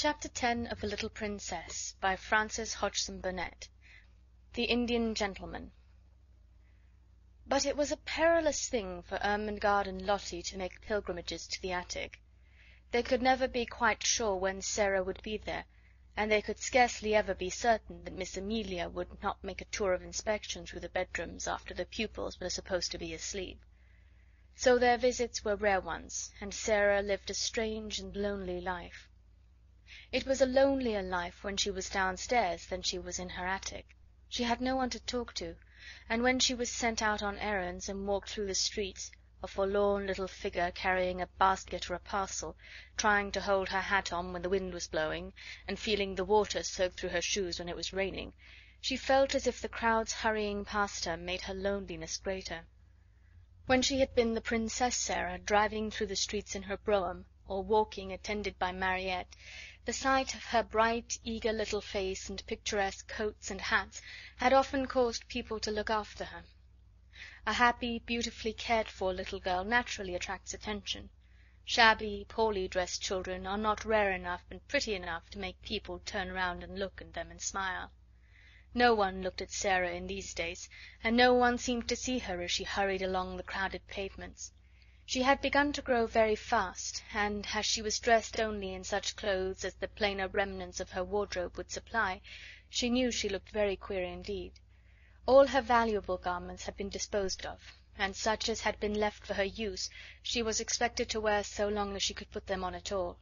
Chapter 10 of The Little Princess, by Frances Hodgson Burnett. The Indian Gentleman. But it was a perilous thing for Ermengarde and Lottie to make pilgrimages to the attic. They could never be quite sure when Sarah would be there, and they could scarcely ever be certain that Miss Amelia would not make a tour of inspection through the bedrooms after the pupils were supposed to be asleep. So their visits were rare ones, and Sarah lived a strange and lonely life. It was a lonelier life when she was downstairs than she was in her attic. She had no one to talk to, and when she was sent out on errands and walked through the streets, a forlorn little figure carrying a basket or a parcel, trying to hold her hat on when the wind was blowing, and feeling the water soak through her shoes when it was raining, she felt as if the crowds hurrying past her made her loneliness greater. When she had been the Princess Sarah, driving through the streets in her brougham, or walking attended by Mariette, the sight of her bright, eager little face and picturesque coats and hats had often caused people to look after her. A happy, beautifully cared-for little girl naturally attracts attention. Shabby, poorly dressed children are not rare enough and pretty enough to make people turn round and look at them and smile. No one looked at Sarah in these days, and no one seemed to see her as she hurried along the crowded pavements. She had begun to grow very fast, and as she was dressed only in such clothes as the plainer remnants of her wardrobe would supply, she knew she looked very queer indeed. All her valuable garments had been disposed of, and such as had been left for her use she was expected to wear so long as she could put them on at all.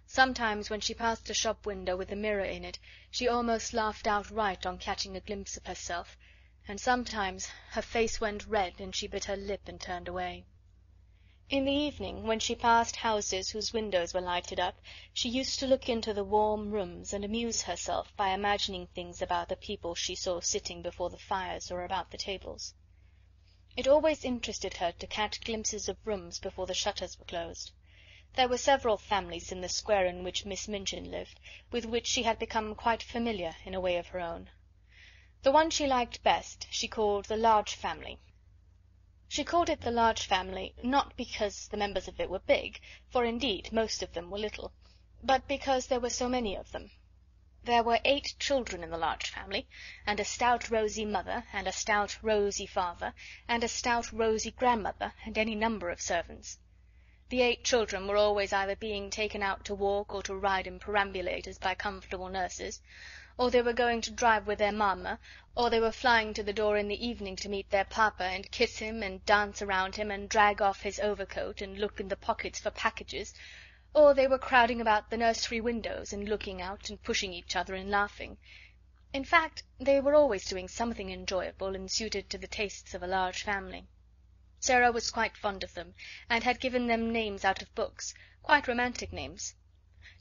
Sometimes when she passed a shop window with a mirror in it, she almost laughed outright on catching a glimpse of herself, and sometimes her face went red and she bit her lip and turned away. In the evening, when she passed houses whose windows were lighted up, she used to look into the warm rooms and amuse herself by imagining things about the people she saw sitting before the fires or about the tables. It always interested her to catch glimpses of rooms before the shutters were closed. There were several families in the square in which Miss Minchin lived, with which she had become quite familiar in a way of her own. The one she liked best she called the Large Family. She called it the Large Family, not because the members of it were big, for indeed most of them were little, but because there were so many of them. There were 8 children in the Large Family, and a stout rosy mother, and a stout rosy father, and a stout rosy grandmother, and any number of servants. The 8 children were always either being taken out to walk or to ride in perambulators by comfortable nurses, or they were going to drive with their mamma, or they were flying to the door in the evening to meet their papa and kiss him and dance around him and drag off his overcoat and look in the pockets for packages, or they were crowding about the nursery windows and looking out and pushing each other and laughing. In fact, they were always doing something enjoyable and suited to the tastes of a large family. Sarah was quite fond of them, and had given them names out of books, quite romantic names.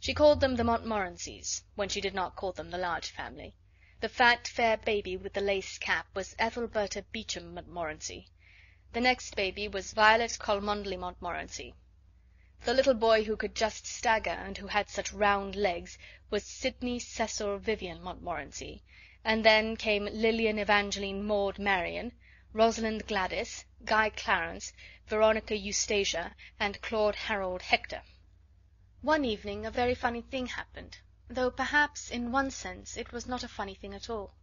She called them the Montmorencys, when she did not call them the Large Family. The fat, fair baby with the lace cap was Ethelberta Beauchamp Montmorency. The next baby was Violet Cholmondeley Montmorency. The little boy who could just stagger and who had such round legs was Sidney Cecil Vivian Montmorency, and then came Lilian Evangeline Maud Marian, Rosalind Gladys, Guy Clarence, Veronica Eustacia, and Claude Harold Hector. One evening a very funny thing happened, though perhaps in one sense it was not a funny thing at all.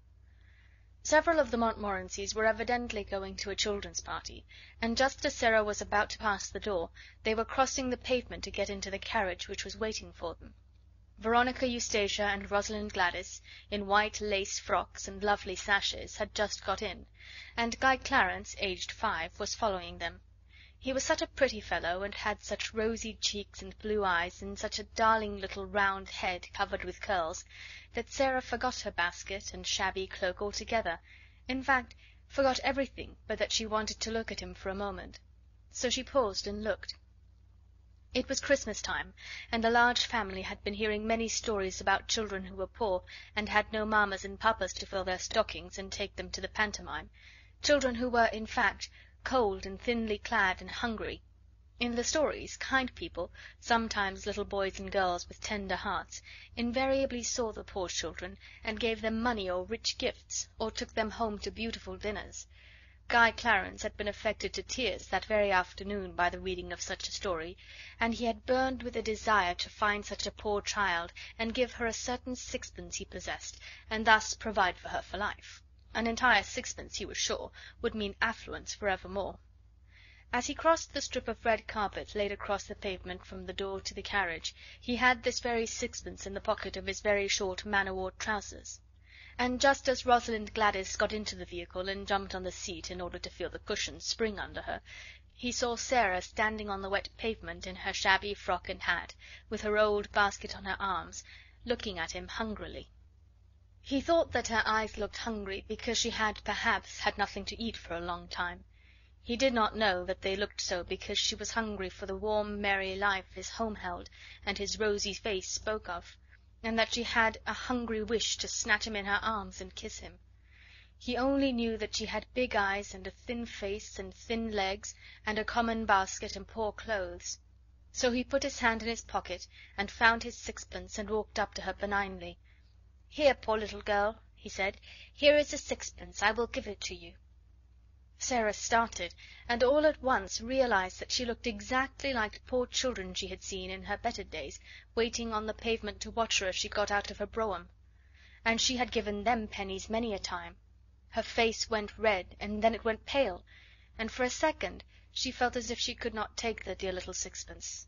Several of the Montmorencys were evidently going to a children's party, and just as Sarah was about to pass the door, they were crossing the pavement to get into the carriage which was waiting for them. Veronica Eustacia and Rosalind Gladys, in white lace frocks and lovely sashes, had just got in, and Guy Clarence, aged 5, was following them. He was such a pretty fellow, and had such rosy cheeks and blue eyes, and such a darling little round head covered with curls, that Sarah forgot her basket and shabby cloak altogether, in fact, forgot everything but that she wanted to look at him for a moment. So she paused and looked. It was Christmas time, and the Large Family had been hearing many stories about children who were poor, and had no mammas and papas to fill their stockings and take them to the pantomime, children who were, in fact, cold and thinly clad and hungry. In the stories, kind people, sometimes little boys and girls with tender hearts, invariably saw the poor children, and gave them money or rich gifts, or took them home to beautiful dinners. Guy Clarence had been affected to tears that very afternoon by the reading of such a story, and he had burned with a desire to find such a poor child, and give her a certain sixpence he possessed, and thus provide for her for life. An entire sixpence, he was sure, would mean affluence for evermore. As he crossed the strip of red carpet laid across the pavement from the door to the carriage, he had this very sixpence in the pocket of his very short man-o'-war trousers. And just as Rosalind Gladys got into the vehicle and jumped on the seat in order to feel the cushions spring under her, he saw Sarah standing on the wet pavement in her shabby frock and hat, with her old basket on her arms, looking at him hungrily. He thought that her eyes looked hungry because she had perhaps had nothing to eat for a long time. He did not know that they looked so because she was hungry for the warm, merry life his home held and his rosy face spoke of, and that she had a hungry wish to snatch him in her arms and kiss him. He only knew that she had big eyes and a thin face and thin legs and a common basket and poor clothes. So he put his hand in his pocket and found his sixpence and walked up to her benignly. "Here, poor little girl," he said, "here is a sixpence. I will give it to you." Sarah started, and all at once realized that she looked exactly like the poor children she had seen in her better days, waiting on the pavement to watch her as she got out of her brougham. And she had given them pennies many a time. Her face went red, and then it went pale, and for a second she felt as if she could not take the dear little sixpence.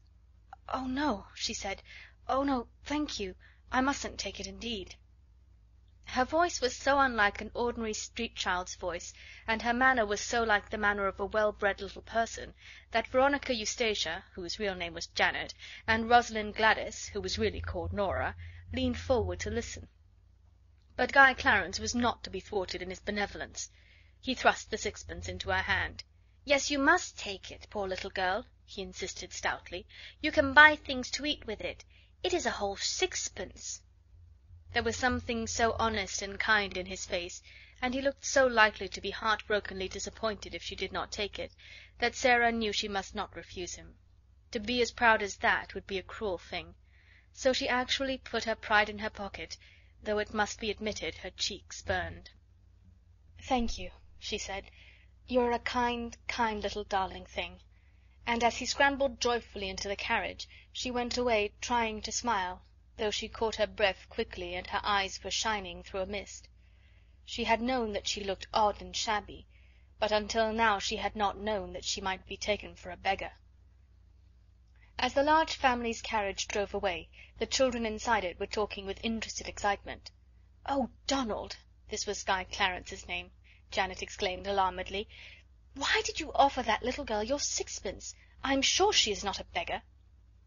"Oh, no," she said. "Oh, no, thank you. I mustn't take it, indeed." Her voice was so unlike an ordinary street child's voice, and her manner was so like the manner of a well-bred little person, that Veronica Eustacia, whose real name was Janet, and Rosalind Gladys, who was really called Nora, leaned forward to listen. But Guy Clarence was not to be thwarted in his benevolence. He thrust the sixpence into her hand. "Yes, you must take it, poor little girl," he insisted stoutly. "You can buy things to eat with it. It is a whole sixpence." There was something so honest and kind in his face, and he looked so likely to be heartbrokenly disappointed if she did not take it, that Sarah knew she must not refuse him. To be as proud as that would be a cruel thing. So she actually put her pride in her pocket, though it must be admitted her cheeks burned. "Thank you," she said. "You're a kind, kind little darling thing." And as he scrambled joyfully into the carriage, she went away trying to smile, though she caught her breath quickly and her eyes were shining through a mist. She had known that she looked odd and shabby, but until now she had not known that she might be taken for a beggar. As the large family's carriage drove away, the children inside it were talking with interested excitement. "Oh, Donald!" This was Guy Clarence's name. Janet exclaimed alarmedly. "Why did you offer that little girl your sixpence? I'm sure she is not a beggar."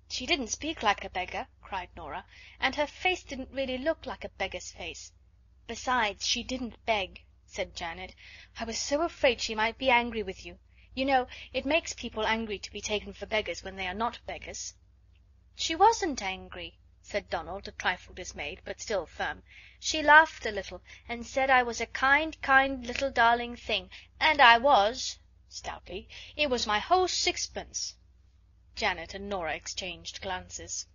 "She didn't speak like a beggar," cried Nora, "and her face didn't really look like a beggar's face." "Besides, she didn't beg," said Janet. "I was so afraid she might be angry with you. You know, it makes people angry to be taken for beggars when they are not beggars." "She wasn't angry," said Donald, a trifle dismayed, but still firm. "She laughed a little, and said I was a kind, kind little darling thing, and I was," stoutly. "It was my whole sixpence." Janet and Nora exchanged glances.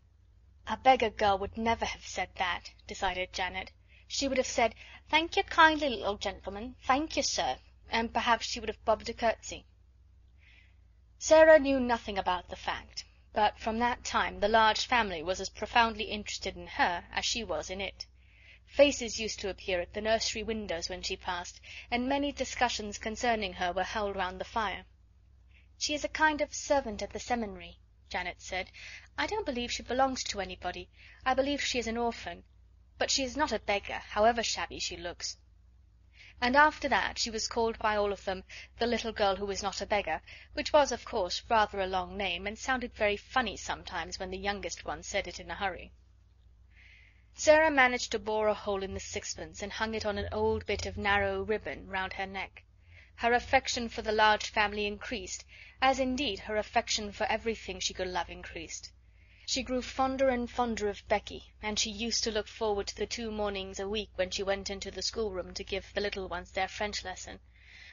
"A beggar girl would never have said that," decided Janet. "She would have said, 'Thank you kindly, little gentleman, thank you, sir,' and perhaps she would have bobbed a curtsy." Sarah knew nothing about the fact, but from that time the large family was as profoundly interested in her as she was in it. Faces used to appear at the nursery windows when she passed, and many discussions concerning her were held round the fire. "She is a kind of servant at the seminary," Janet said. "I don't believe she belongs to anybody. I believe she is an orphan. But she is not a beggar, however shabby she looks." And after that she was called by all of them the little girl who was not a beggar, which was, of course, rather a long name, and sounded very funny sometimes when the youngest one said it in a hurry. Sarah managed to bore a hole in the sixpence and hung it on an old bit of narrow ribbon round her neck. Her affection for the large family increased, as indeed her affection for everything she could love increased. She grew fonder and fonder of Becky, and she used to look forward to the 2 mornings a week when she went into the schoolroom to give the little ones their French lesson.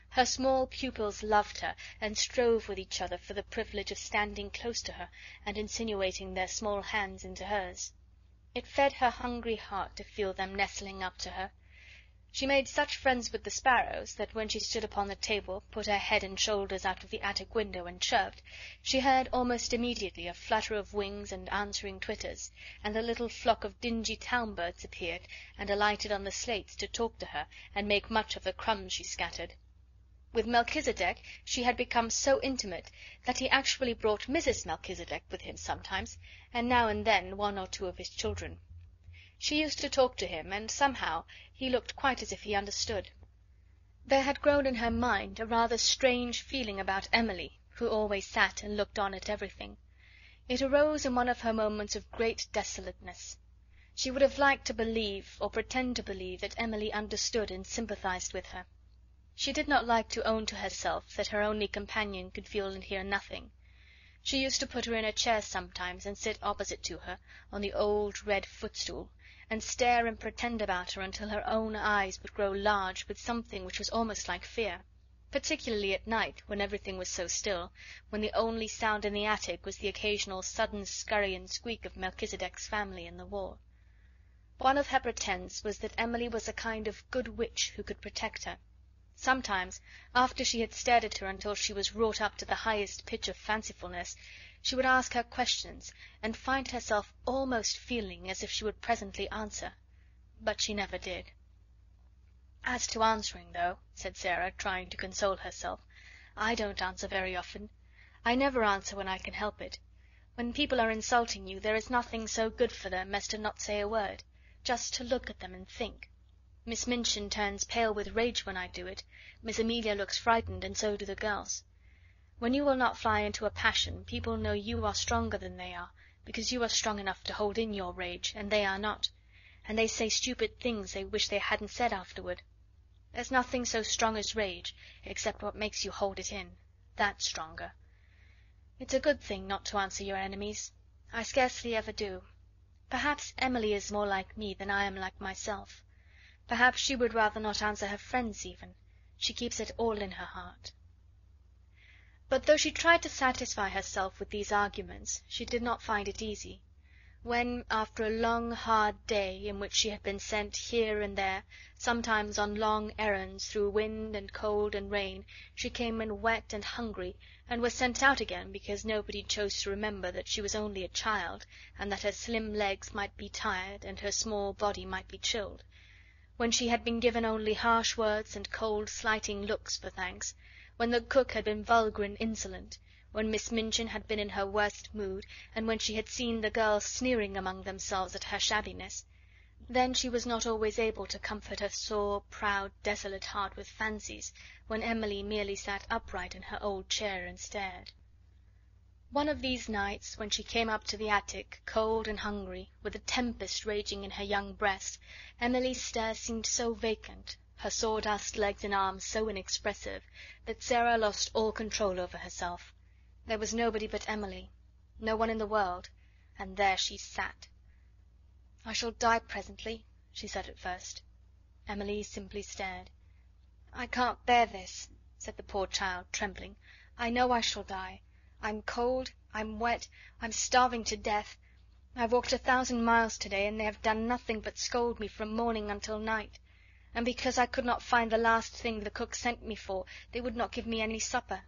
Her small pupils loved her, and strove with each other for the privilege of standing close to her and insinuating their small hands into hers. It fed her hungry heart to feel them nestling up to her. She made such friends with the sparrows that when she stood upon the table, put her head and shoulders out of the attic window, and chirped, she heard almost immediately a flutter of wings and answering twitters, and a little flock of dingy town birds appeared and alighted on the slates to talk to her and make much of the crumbs she scattered. With Melchisedec she had become so intimate that he actually brought Mrs. Melchisedec with him sometimes, and now and then one or two of his children. She used to talk to him, and somehow he looked quite as if he understood. There had grown in her mind a rather strange feeling about Emily, who always sat and looked on at everything. It arose in one of her moments of great desolateness. She would have liked to believe, or pretend to believe, that Emily understood and sympathized with her. She did not like to own to herself that her only companion could feel and hear nothing. She used to put her in a chair sometimes and sit opposite to her, on the old red footstool, and stare and pretend about her until her own eyes would grow large with something which was almost like fear, particularly at night, when everything was so still, when the only sound in the attic was the occasional sudden scurry and squeak of Melchisedec's family in the wall. One of her pretends was that Emily was a kind of good witch who could protect her. Sometimes, after she had stared at her until she was wrought up to the highest pitch of fancifulness, she would ask her questions, and find herself almost feeling as if she would presently answer. But she never did. "As to answering, though," said Sarah, trying to console herself, "I don't answer very often. I never answer when I can help it. When people are insulting you, there is nothing so good for them as to not say a word, just to look at them and think. Miss Minchin turns pale with rage when I do it, Miss Amelia looks frightened, and so do the girls. When you will not fly into a passion, people know you are stronger than they are, because you are strong enough to hold in your rage, and they are not, and they say stupid things they wish they hadn't said afterward. There's nothing so strong as rage, except what makes you hold it in. That's stronger. It's a good thing not to answer your enemies. I scarcely ever do. Perhaps Emily is more like me than I am like myself. Perhaps she would rather not answer her friends even. She keeps it all in her heart." But though she tried to satisfy herself with these arguments, she did not find it easy. When, after a long, hard day, in which she had been sent here and there, sometimes on long errands through wind and cold and rain, she came in wet and hungry, and was sent out again because nobody chose to remember that she was only a child, and that her slim legs might be tired and her small body might be chilled; when she had been given only harsh words and cold, slighting looks for thanks; when the cook had been vulgar and insolent; when Miss Minchin had been in her worst mood, and when she had seen the girls sneering among themselves at her shabbiness, then she was not always able to comfort her sore, proud, desolate heart with fancies, when Emily merely sat upright in her old chair and stared. One of these nights, when she came up to the attic, cold and hungry, with a tempest raging in her young breast, Emily's stare seemed so vacant, her sawdust legs and arms so inexpressive, that Sarah lost all control over herself. There was nobody but Emily, no one in the world, and there she sat. "I shall die presently," she said at first. Emily simply stared. "I can't bear this," said the poor child, trembling. "I know I shall die. I'm cold, I'm wet, I'm starving to death. I've walked 1,000 miles today, and they have done nothing but scold me from morning until night. And because I could not find the last thing the cook sent me for, they would not give me any supper.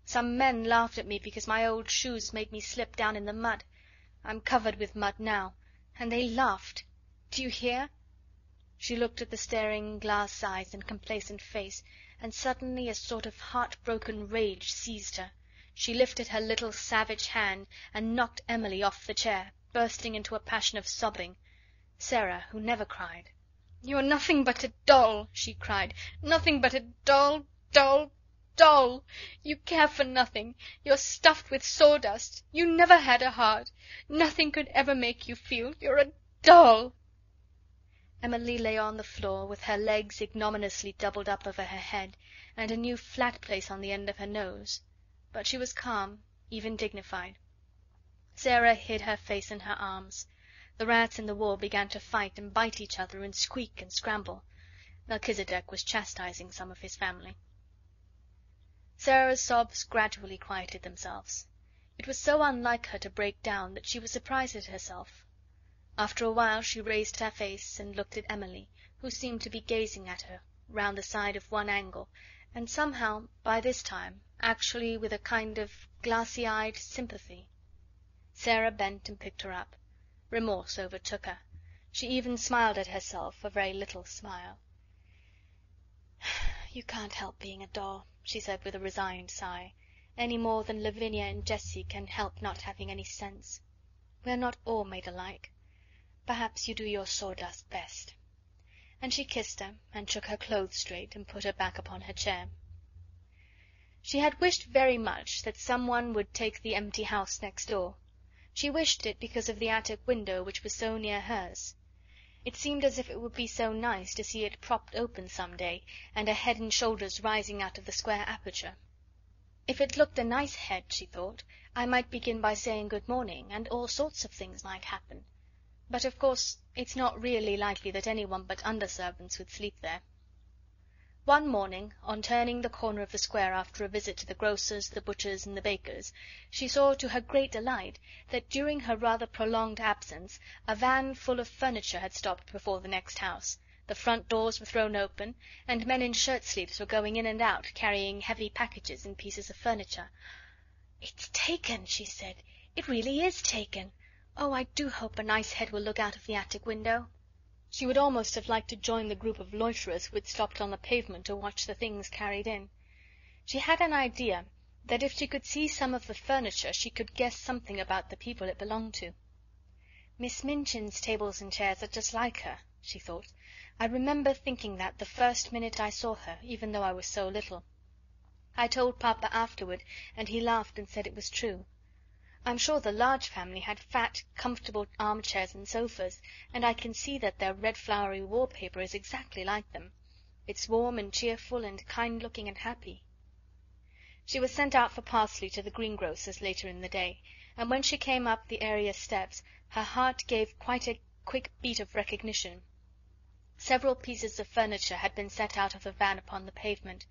Some men laughed at me because my old shoes made me slip down in the mud. I'm covered with mud now, and they laughed. Do you hear?" She looked at the staring glass eyes and complacent face, and suddenly a sort of heart-broken rage seized her. She lifted her little savage hand and knocked Emily off the chair, bursting into a passion of sobbing. Sarah, who never cried: "You're nothing but a doll," she cried. "Nothing but a doll, doll, doll! You care for nothing. You're stuffed with sawdust. You never had a heart. Nothing could ever make you feel. You're a doll!" Emily lay on the floor, with her legs ignominiously doubled up over her head, and a new flat place on the end of her nose. But she was calm, even dignified. Sarah hid her face in her arms. The rats in the wall began to fight and bite each other and squeak and scramble. Melchisedec was chastising some of his family. Sarah's sobs gradually quieted themselves. It was so unlike her to break down that she was surprised at herself. After a while she raised her face and looked at Emily, who seemed to be gazing at her round the side of one angle, and somehow, by this time, actually with a kind of glassy-eyed sympathy. Sarah bent and picked her up. Remorse overtook her. She even smiled at herself, a very little smile. "You can't help being a doll," she said with a resigned sigh, "any more than Lavinia and Jessie can help not having any sense. We're not all made alike. Perhaps you do your sawdust best." And she kissed her, and shook her clothes straight, and put her back upon her chair. She had wished very much that some one would take the empty house next door. She wished it because of the attic window which was so near hers. It seemed as if it would be so nice to see it propped open some day, and a head and shoulders rising out of the square aperture. If it looked a nice head, she thought, I might begin by saying good morning, and all sorts of things might happen. But of course it's not really likely that anyone but under-servants would sleep there. One morning, on turning the corner of the square after a visit to the grocer's, the butcher's, and the baker's, she saw, to her great delight, that during her rather prolonged absence a van full of furniture had stopped before the next house, the front doors were thrown open, and men in shirt-sleeves were going in and out, carrying heavy packages and pieces of furniture. "It's taken," she said. "It really is taken. Oh, I do hope a nice head will look out of the attic window." She would almost have liked to join the group of loiterers who had stopped on the pavement to watch the things carried in. She had an idea that if she could see some of the furniture she could guess something about the people it belonged to. "Miss Minchin's tables and chairs are just like her," she thought. "I remember thinking that the first minute I saw her, even though I was so little. I told Papa afterward, and he laughed and said it was true. I'm sure the Large Family had fat, comfortable armchairs and sofas, and I can see that their red flowery wallpaper is exactly like them. It's warm and cheerful and kind-looking and happy." She was sent out for parsley to the greengrocer's later in the day, and when she came up the area steps her heart gave quite a quick beat of recognition. Several pieces of furniture had been set out of the van upon the pavement.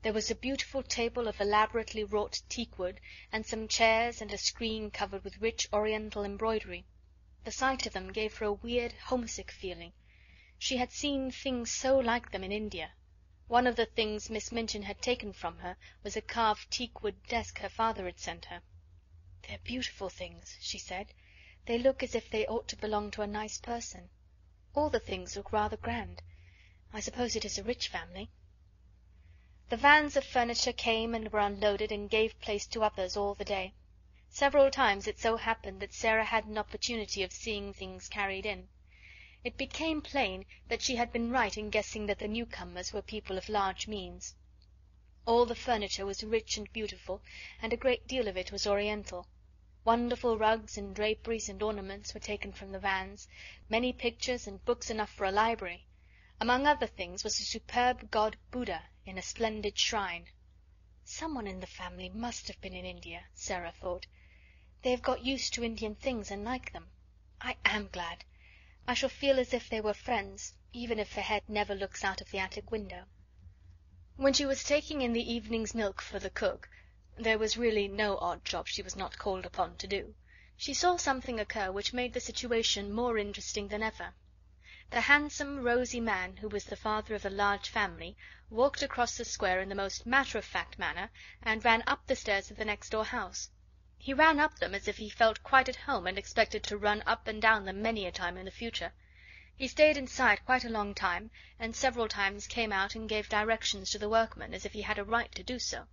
There was a beautiful table of elaborately wrought teakwood, and some chairs and a screen covered with rich Oriental embroidery. The sight of them gave her a weird, homesick feeling. She had seen things so like them in India. One of the things Miss Minchin had taken from her was a carved teakwood desk her father had sent her. "They're beautiful things," she said. "They look as if they ought to belong to a nice person. All the things look rather grand. I suppose it is a rich family." The vans of furniture came and were unloaded and gave place to others all the day. Several times it so happened that Sarah had an opportunity of seeing things carried in. It became plain that she had been right in guessing that the newcomers were people of large means. All the furniture was rich and beautiful, and a great deal of it was Oriental. Wonderful rugs and draperies and ornaments were taken from the vans, many pictures and books enough for a library. Among other things was a superb god Buddha in a splendid shrine. "Someone in the family must have been in India," Sarah thought. "They have got used to Indian things and like them. I am glad. I shall feel as if they were friends, even if the head never looks out of the attic window." When she was taking in the evening's milk for the cook — there was really no odd job she was not called upon to do — she saw something occur which made the situation more interesting than ever. The handsome, rosy man, who was the father of the Large Family, walked across the square in the most matter-of-fact manner, and ran up the stairs of the next-door house. He ran up them as if he felt quite at home and expected to run up and down them many a time in the future. He stayed inside quite a long time, and several times came out and gave directions to the workmen, as if he had a right to do so.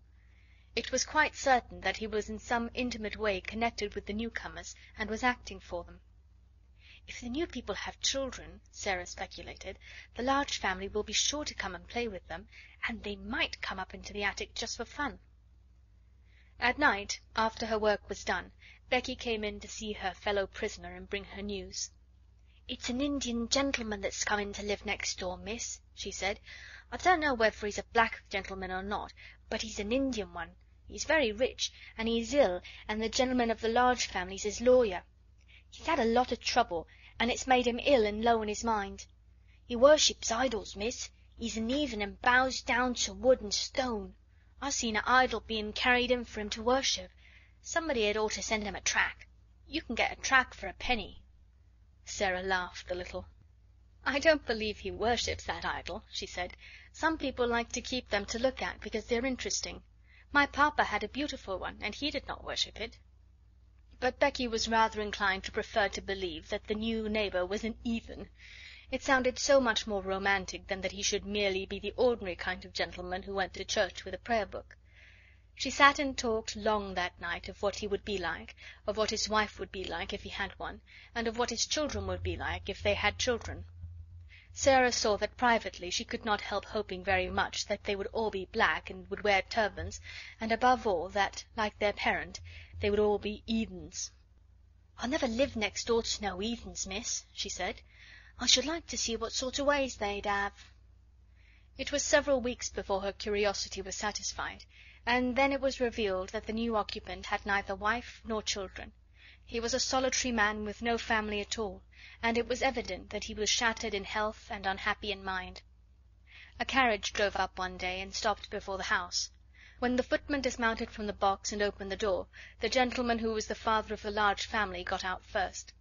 It was quite certain that he was in some intimate way connected with the newcomers, and was acting for them. "If the new people have children," Sarah speculated, "the Large Family will be sure to come and play with them, and they might come up into the attic just for fun." At night, after her work was done, Becky came in to see her fellow prisoner and bring her news. "It's an Indian gentleman that's come in to live next door, miss," she said. "I don't know whether he's a black gentleman or not, but he's an Indian one. He's very rich, and he's ill, and the gentleman of the Large Family's his lawyer. He's had a lot of trouble, and it's made him ill and low in his mind. He worships idols, miss. He's an heathen and bows down to wood and stone. I seen a idol being carried in for him to worship. Somebody had ought to send him a track. You can get a track for a penny." Sarah laughed a little. "I don't believe he worships that idol," she said. "Some people like to keep them to look at because they're interesting. My papa had a beautiful one, and he did not worship it." But Becky was rather inclined to prefer to believe that the new neighbour was an heathen. It sounded so much more romantic than that he should merely be the ordinary kind of gentleman who went to church with a prayer book. She sat and talked long that night of what he would be like, of what his wife would be like if he had one, and of what his children would be like if they had children. Sarah saw that privately she could not help hoping very much that they would all be black and would wear turbans, and above all that, like their parent, they would all be heathens. "I'll never live next door to no heathens, miss," she said. "I should like to see what sort of ways they'd have." It was several weeks before her curiosity was satisfied, and then it was revealed that the new occupant had neither wife nor children. He was a solitary man with no family at all, and it was evident that he was shattered in health and unhappy in mind. A carriage drove up one day and stopped before the house. When the footman dismounted from the box and opened the door, the gentleman who was the father of the large family got out first.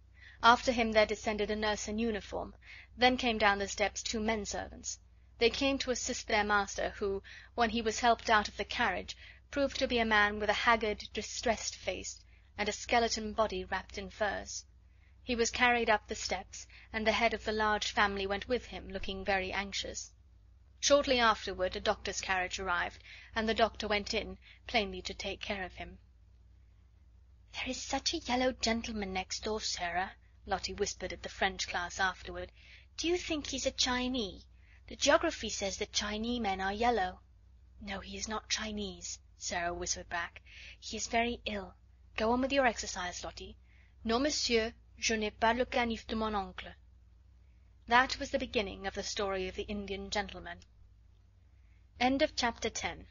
After him there descended a nurse in uniform, then came down the steps 2 men servants. They came to assist their master, who, when he was helped out of the carriage, proved to be a man with a haggard, distressed face, and a skeleton body wrapped in furs. He was carried up the steps, and the head of the large family went with him, looking very anxious. Shortly afterward a doctor's carriage arrived, and the doctor went in, plainly to take care of him. "There is such a yellow gentleman next door, Sarah," Lottie whispered at the French class afterward. "Do you think he's a Chinee? The geography says that Chinee men are yellow." "No, he is not Chinese," Sarah whispered back. "He is very ill. Go on with your exercise, Lottie. Non, monsieur, je n'ai pas le canif de mon oncle." That was the beginning of the story of the Indian gentleman. Chapter 10